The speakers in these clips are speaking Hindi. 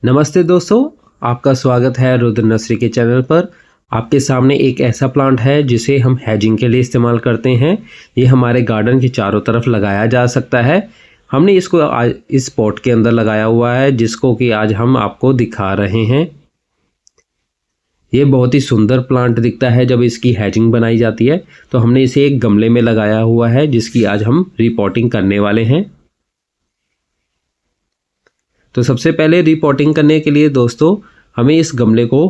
नमस्ते दोस्तों, आपका स्वागत है रुद्र नर्सरी के चैनल पर। आपके सामने एक ऐसा प्लांट है जिसे हम हैजिंग के लिए इस्तेमाल करते हैं। ये हमारे गार्डन के चारों तरफ लगाया जा सकता है। हमने इसको आज इस पॉट के अंदर लगाया हुआ है, जिसको कि आज हम आपको दिखा रहे हैं। ये बहुत ही सुंदर प्लांट दिखता है जब इसकी हैजिंग बनाई जाती है। तो हमने इसे एक गमले में लगाया हुआ है, जिसकी आज हम रिपोर्टिंग करने वाले हैं। तो सबसे पहले रिपोर्टिंग करने के लिए दोस्तों हमें इस गमले को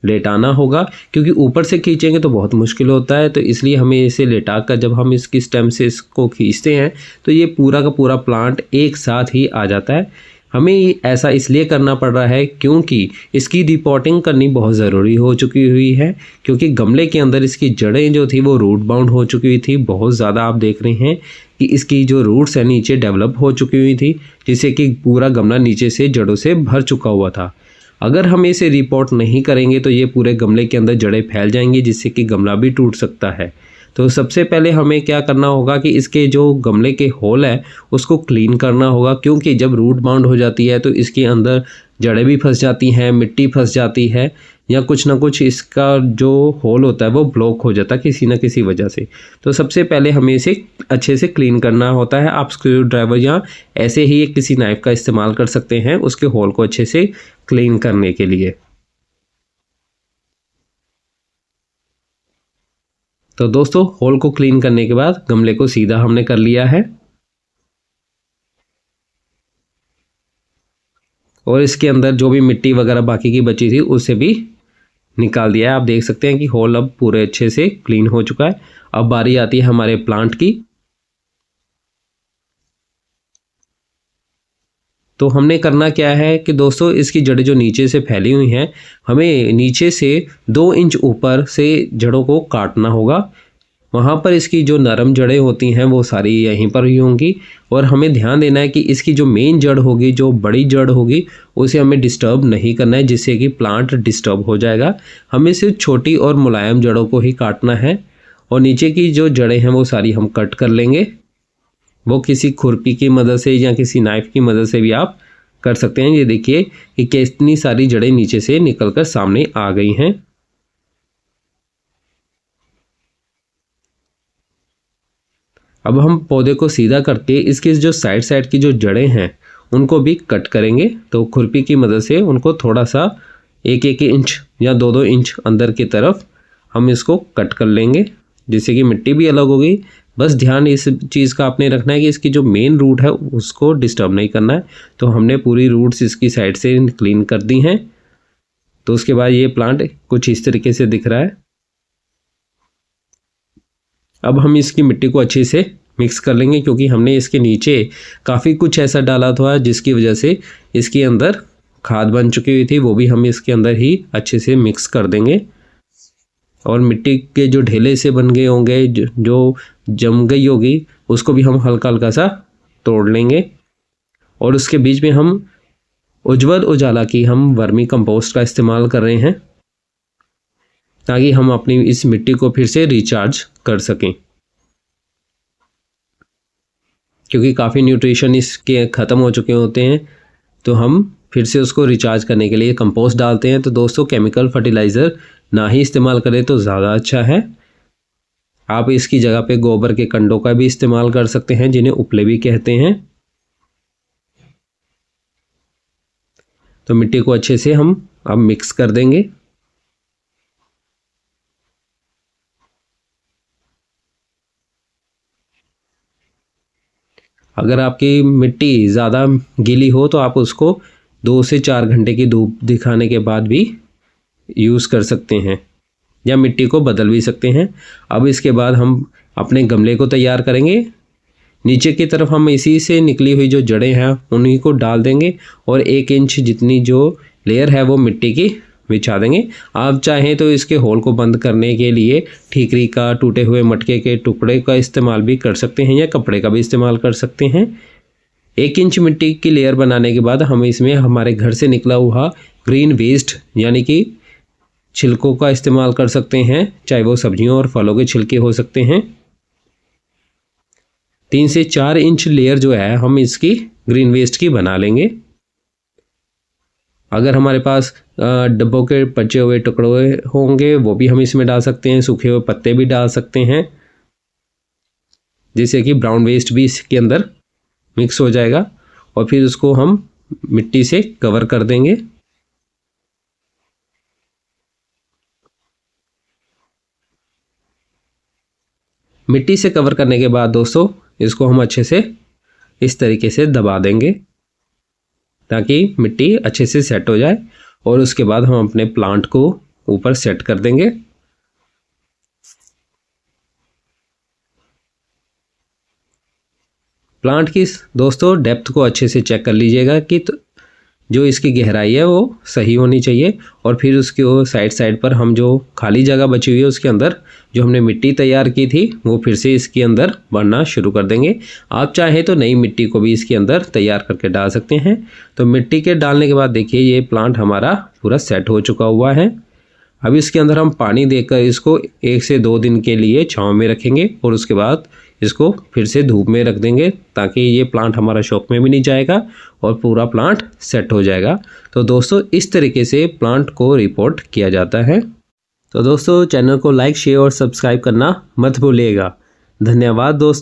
लेटाना होगा, क्योंकि ऊपर से खींचेंगे तो बहुत मुश्किल होता है। तो इसलिए हमें इसे लेटा कर जब हम इसकी स्टेम से इसको खींचते हैं तो ये पूरा का पूरा प्लांट एक साथ ही आ जाता है। हमें ऐसा इसलिए करना पड़ रहा है क्योंकि इसकी रिपोर्टिंग करनी बहुत ज़रूरी हो चुकी हुई है, क्योंकि गमले के अंदर इसकी जड़ें जो थी वो रूट बाउंड हो चुकी हुई थी। बहुत ज़्यादा आप देख रहे हैं कि इसकी जो रूट्स है नीचे डेवलप हो चुकी हुई थी, जिससे कि पूरा गमला नीचे से जड़ों से भर चुका हुआ था। अगर हम इसे रिपोर्ट नहीं करेंगे तो ये पूरे गमले के अंदर जड़ें फैल जाएंगी, जिससे कि गमला भी टूट सकता है। तो सबसे पहले हमें क्या करना होगा कि इसके जो गमले के होल है उसको क्लीन करना होगा, क्योंकि जब रूट बाउंड हो जाती है तो इसके अंदर जड़ें भी फंस जाती हैं, मिट्टी फंस जाती है, या कुछ ना कुछ इसका जो होल होता है वो ब्लॉक हो जाता है किसी न किसी वजह से। तो सबसे पहले हमें इसे अच्छे से क्लीन करना होता है। आप स्क्रू ड्राइवर या ऐसे ही किसी नाइफ का इस्तेमाल कर सकते हैं उसके होल को अच्छे से क्लीन करने के लिए। तो दोस्तों होल को क्लीन करने के बाद गमले को सीधा हमने कर लिया है और इसके अंदर जो भी मिट्टी वगैरह बाकी की बची थी उसे भी निकाल दिया है। आप देख सकते हैं कि होल अब पूरे अच्छे से क्लीन हो चुका है। अब बारी आती है हमारे प्लांट की। तो हमने करना क्या है कि दोस्तों इसकी जड़ें जो नीचे से फैली हुई हैं, हमें नीचे से 2 इंच ऊपर से जड़ों को काटना होगा। वहाँ पर इसकी जो नरम जड़ें होती हैं वो सारी यहीं पर ही होंगी, और हमें ध्यान देना है कि इसकी जो मेन जड़ होगी, जो बड़ी जड़ होगी, उसे हमें डिस्टर्ब नहीं करना है, जिससे कि प्लांट डिस्टर्ब हो जाएगा। हमें सिर्फ छोटी और मुलायम जड़ों को ही काटना है, और नीचे की जो जड़ें हैं वो सारी हम कट कर लेंगे। वो किसी खुरपी की मदद से या किसी नाइफ की मदद से भी आप कर सकते हैं। ये देखिए कि कितनी सारी जड़ें नीचे से निकलकर सामने आ गई हैं। अब हम पौधे को सीधा करके इसकी जो साइड साइड की जो जड़ें हैं उनको भी कट करेंगे। तो खुरपी की मदद से उनको थोड़ा सा 1-1 इंच या 2-2 इंच अंदर की तरफ हम इसको कट कर लेंगे, जिससे कि मिट्टी भी अलग होगी। बस ध्यान इस चीज़ का आपने रखना है कि इसकी जो मेन रूट है उसको डिस्टर्ब नहीं करना है। तो हमने पूरी रूट्स इसकी साइड से क्लीन कर दी हैं। तो उसके बाद ये प्लांट कुछ इस तरीके से दिख रहा है। अब हम इसकी मिट्टी को अच्छे से मिक्स कर लेंगे, क्योंकि हमने इसके नीचे काफ़ी कुछ ऐसा डाला था जिसकी वजह से इसके अंदर खाद बन चुकी हुई थी, वो भी हम इसके अंदर ही अच्छे से मिक्स कर देंगे। और मिट्टी के जो ढेले से बन गए होंगे, जो जम गई होगी, उसको भी हम हल्का हल्का सा तोड़ लेंगे। और उसके बीच में हम उज्ज्वल उजाला की हम वर्मी कंपोस्ट का इस्तेमाल कर रहे हैं, ताकि हम अपनी इस मिट्टी को फिर से रिचार्ज कर सकें, क्योंकि काफ़ी न्यूट्रिशन इसके ख़त्म हो चुके होते हैं। तो हम फिर से उसको रिचार्ज करने के लिए कंपोस्ट डालते हैं। तो दोस्तों केमिकल फर्टिलाइज़र ना ही इस्तेमाल करें तो ज़्यादा अच्छा है। आप इसकी जगह पे गोबर के कंडों का भी इस्तेमाल कर सकते हैं, जिन्हें उपले भी कहते हैं। तो मिट्टी को अच्छे से हम अब मिक्स कर देंगे। अगर आपकी मिट्टी ज़्यादा गीली हो तो आप उसको 2 से 4 घंटे की धूप दिखाने के बाद भी यूज़ कर सकते हैं, या मिट्टी को बदल भी सकते हैं। अब इसके बाद हम अपने गमले को तैयार करेंगे। नीचे की तरफ हम इसी से निकली हुई जो जड़ें हैं उन्हीं को डाल देंगे, और 1 इंच जितनी जो लेयर है वो मिट्टी की बिछा देंगे। आप चाहें तो इसके होल को बंद करने के लिए ठीकरी का, टूटे हुए मटके के टुकड़े का इस्तेमाल भी कर सकते हैं, या कपड़े का भी इस्तेमाल कर सकते हैं। 1 इंच मिट्टी की लेयर बनाने के बाद हम इसमें हमारे घर से निकला हुआ ग्रीन वेस्ट यानी कि छिलकों का इस्तेमाल कर सकते हैं, चाहे वो सब्जियों और फलों के छिलके हो सकते हैं। 3 से 4 इंच लेयर जो है हम इसकी ग्रीन वेस्ट की बना लेंगे। अगर हमारे पास डब्बों के बचे हुए टुकड़े होंगे वो भी हम इसमें डाल सकते हैं, सूखे हुए पत्ते भी डाल सकते हैं, जिससे कि ब्राउन वेस्ट भी इसके अंदर मिक्स हो जाएगा। और फिर उसको हम मिट्टी से कवर कर देंगे। मिट्टी से कवर करने के बाद दोस्तों इसको हम अच्छे से इस तरीके से दबा देंगे ताकि मिट्टी अच्छे से सेट हो जाए। और उसके बाद हम अपने प्लांट को ऊपर सेट कर देंगे। प्लांट की दोस्तों डेप्थ को अच्छे से चेक कर लीजिएगा कि जो इसकी गहराई है वो सही होनी चाहिए। और फिर उसके साइड साइड पर हम जो खाली जगह बची हुई है उसके अंदर जो हमने मिट्टी तैयार की थी वो फिर से इसके अंदर भरना शुरू कर देंगे। आप चाहें तो नई मिट्टी को भी इसके अंदर तैयार करके डाल सकते हैं। तो मिट्टी के डालने के बाद देखिए ये प्लांट हमारा पूरा सेट हो चुका हुआ है। अब इसके अंदर हम पानी देकर इसको 1 से 2 दिन के लिए छांव में रखेंगे और उसके बाद इसको फिर से धूप में रख देंगे ताकि ये प्लांट हमारा शॉक में भी नहीं जाएगा और पूरा प्लांट सेट हो जाएगा। तो दोस्तों इस तरीके से प्लांट को रिपोर्ट किया जाता है। तो दोस्तों चैनल को लाइक, शेयर और सब्सक्राइब करना मत भूलिएगा। धन्यवाद दोस्तों।